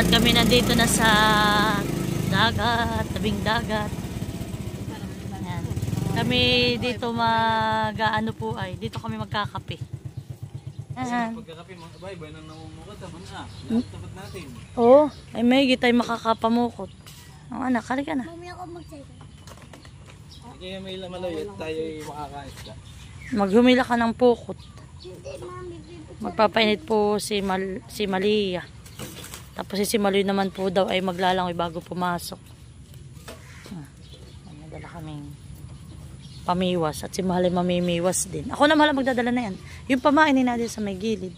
At kami nandito na sa dagat, tabing dagat. Ayan. Kami dito mag-ano po ay, dito kami magkakape. Ayan. Pagkakape mga kabay, nang namumukot naman tapat natin. Oo, ay may tayo makakapamukot. O anak, halika na. Mami ako mag-check. Kaya may lamaloy at tayo makakait ka. Maghumila ka ng pukot. Hindi, mami. Magpapainit po si Malia. Tapos si Maloy naman po daw ay maglalangoy bago pumasok. Nagdala kaming pamiwas. At si Mahal ay mamimiwas din. Ako na Mahal magdadala na yan. Yung pamain na din sa may gilid. Eh?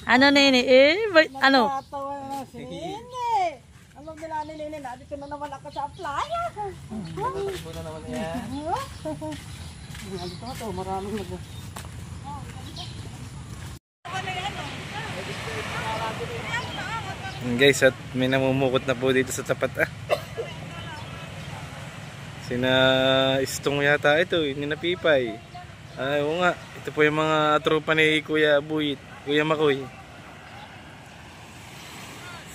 Ano na yun eh? Ano? Alam nila ni Nene na dito na naman ako sa playa. Takbo na naman yan. Dito na to, maraming nag. Guys, at may namumukot na po dito sa tapat Sina Istong yata ito, hindi na Pipay. Oo nga, ito po yung mga tropa ni Kuya Buit, Kuya Makoy.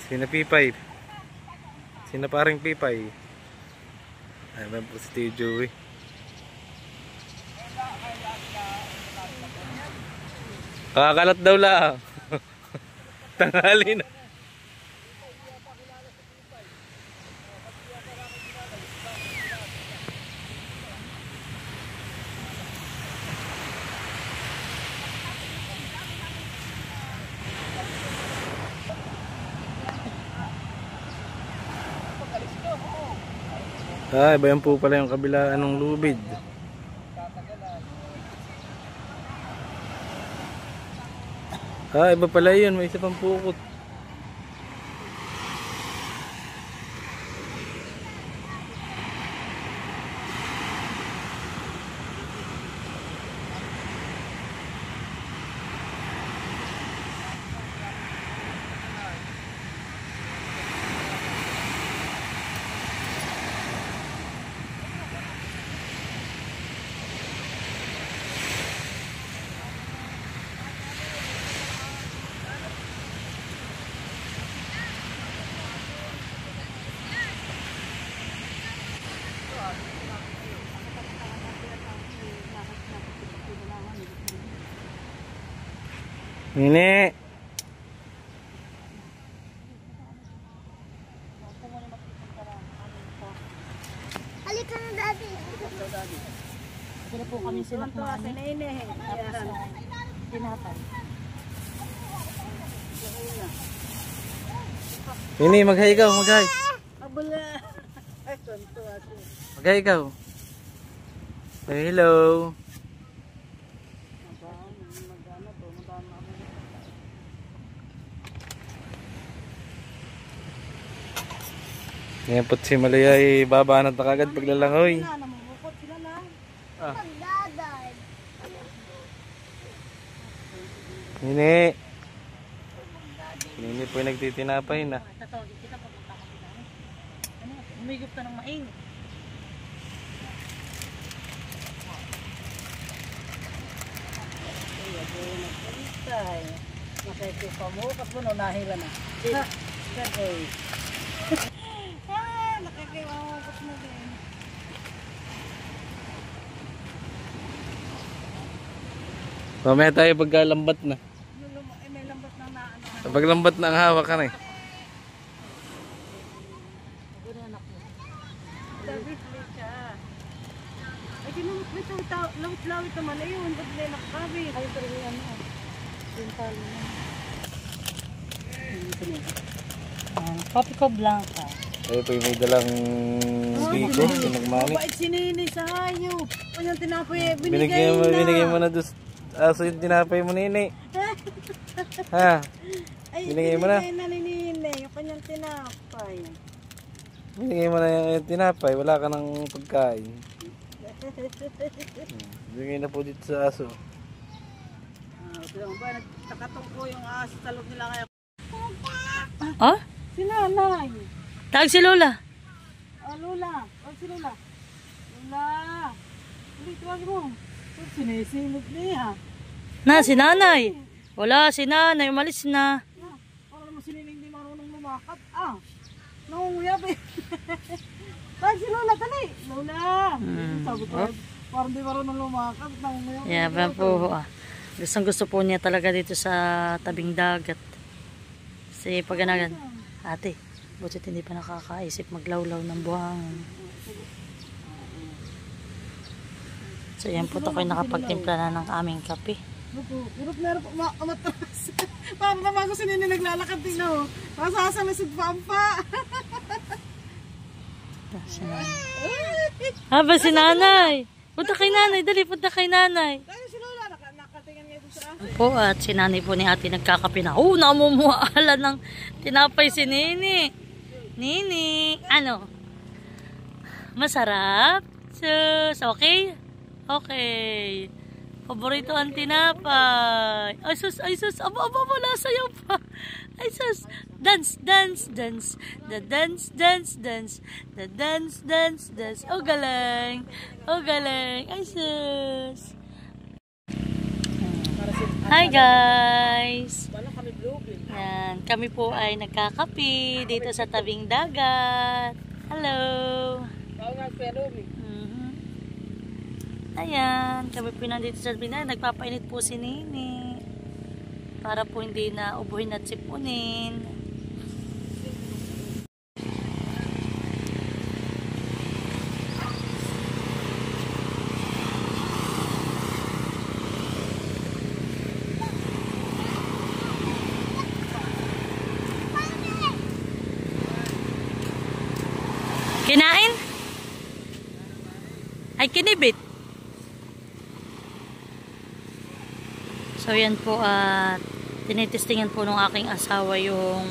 Sina Pipay. Sina paring Pipay. Ayan po si Tio Joey. Kakalat daw lang. Tanghali na. Iba yan po pala yung kabilaan ng lubid. Iba pala yun, may isa pang pukot. Ini. Halika na, Daddy. Sila po kami sila po kami. Tinapay. Ini, mag-hi ikaw, mag-hi. Abula. Mag-hi ikaw. Say hello. Ngayon po si Malaya ay babanat na kagad paglalangoy. Namumukot sila na. Magdadad. Nini. Nini po yung nagtitinapay na. Tatawagin kita papunta ka kita. Ano? Umigop ka ng mainit. Masaya pa mo, kasi mo nahila na. Okay. Nakakaiwawakot mo din. Mamaya tayo pagkalambat na. May lambat na naano. Paglambat na ang hawak ka na eh. David, ka. Ay, lawit naman na yun. Ba't na nakakabit? Ayaw pa rin yan. Sintal na. Papico Blanca. Tayo po yung may dalang biko, pinagmani. Mabait si Nini sa hayop. Kanyang tinapay, Binigay mo na dos aso yung tinapay mo, Nini. Ha? Binigay mo na. Binigay na ni Nini, yung kanyang tinapay. Binigay mo na yung tinapay, wala ka ng pagkain. Binigay na po dito sa aso. Nagtakatong ko yung aso sa loob nila kaya. Oh? Si Nanay. Tawag si Lola. Oh, Lola. Oh, si Lola. Lola. Ulit, tuwag mo. Sinisilip niya. Na, si Nanay. Wala, si nanay, umalis na. Para naman si Nina hindi marunong lumakad. Nangunguyab eh. Tayo si Lola, dali. Lola. Sabi ko, parang di marunong lumakad. Nangunguyab. Yeah, po. Gustong gusto po niya talaga dito sa tabing dagat. Kasi pag ganagan, ate, butit hindi pa nakakaisip maglawlaw ng buhangin. So yan po tayo nakapagtimpla na ng aming kape. Hirap na hirap umatras. Parang naman ko si Nini naglalakad din ako. Masasalasid pa ang pa. Haba si nanay. Punta kay nanay, dali punta kay nanay. Tayo si Lola, nakatingin niya doon sa akin. Po at si nanay po ni ate nagkakape na. Namumuhala ng tinapay si Nini. Nini, ano? Masarap? Sus, okay? Okay. Paborito ang tinapay. Ay sus, aba, wala sayaw pa. Ay sus, dance. The dance. Oh, galing. Ay sus. Hi guys. Yan, kami po ay nagkakape dito sa tabing dagat. Hello. Ayan, kami po nandito sa tabing dagat. Nagpapainit po si Nini para po hindi na ubuhin at sipunin. Kinain? Ay, kinibit. So, yan po at tinitestingan po ng aking asawa yung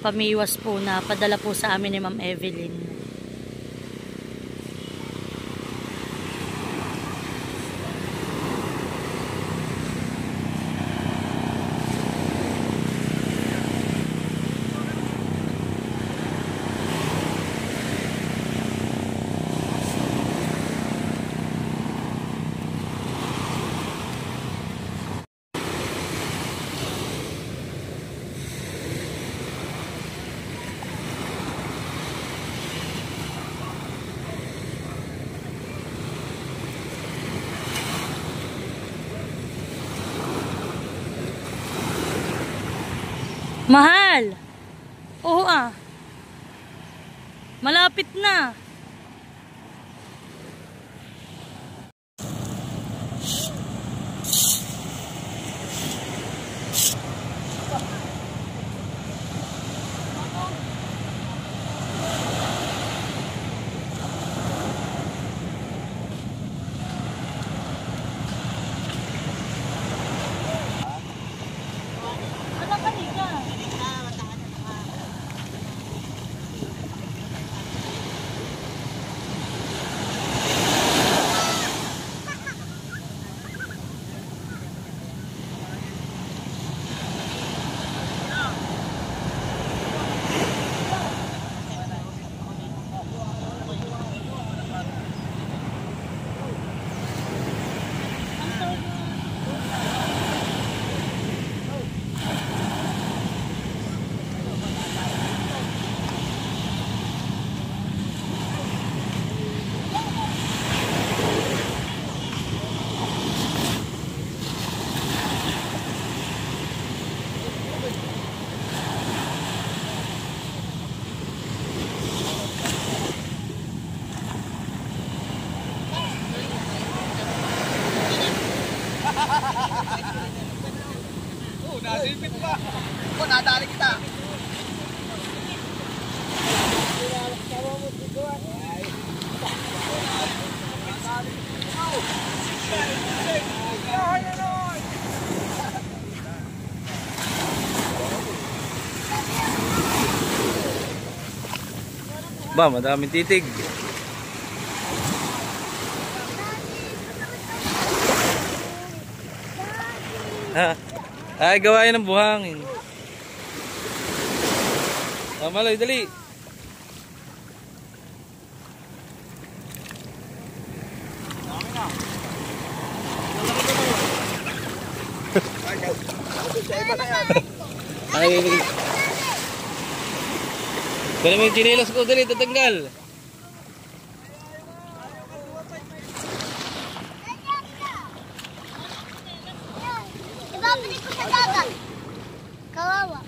pamiwas po na padala po sa amin ni Ma'am Evelyn. Mahal. Oo malapit na. Nasilpit pa. Ako, nadali kita. Ba, madaming titig. Ha? Ay, gawain ng buhangin. Maloy, dali. Ay, kaya mo yung chinilas ko dali, tatanggal. Ibabalik ko sa dagat. Kawawa.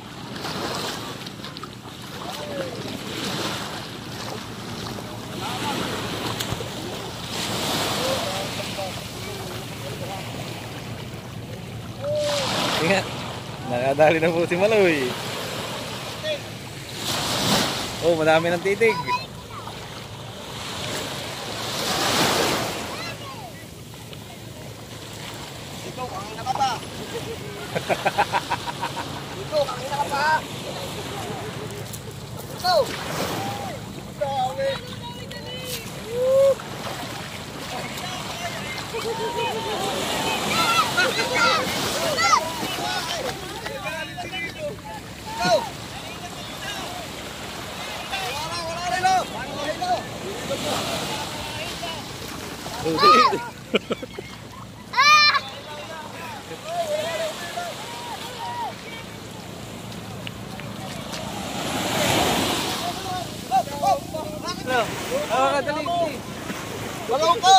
Nga, nakadali na po si Maloy. Oh, madami ng titig. Ikaw, kanina ka pa. Ikaw, kanina ka pa. Ikaw. Wala ko!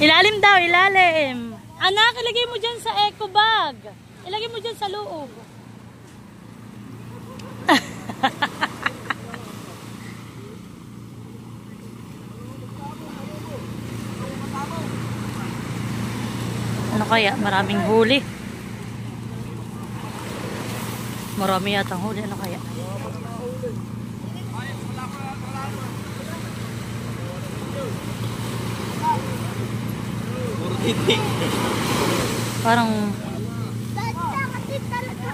Ilalim daw, ilalim. Anak, ilagay mo dyan sa eco bag. Ilagay mo dyan sa loob. Ano kaya? Maraming huli. Marami yatang huli. Ano kaya? Parang Kasi talaga.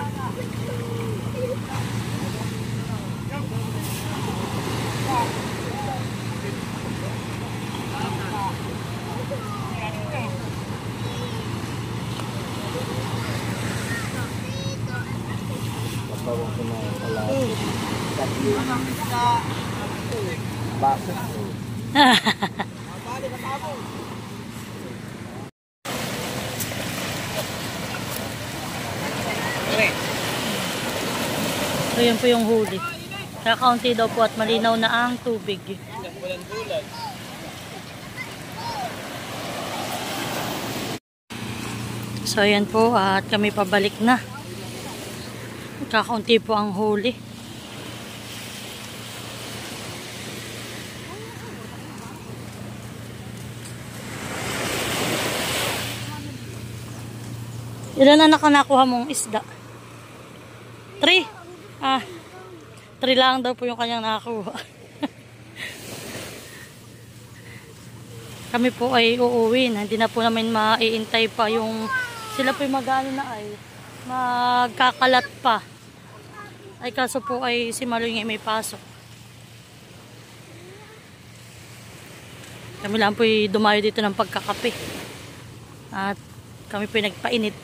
So yun po yung huli. Kakaunti daw po at malinaw na ang tubig. So yan po at kami pabalik na. Kakaunti po ang huli. Ilan na nakuha mong isda? 3. 3 lang daw po yung kanyang nakakuha. Kami po ay uuwi na. Hindi na po namin maiintay pa yung sila po yung mag-ano na ay magkakalat pa. Ay kaso po ay si Maloy nga may pasok. Kami lang po ay dumayo dito ng pagkakape. At kami po ay nagpainit.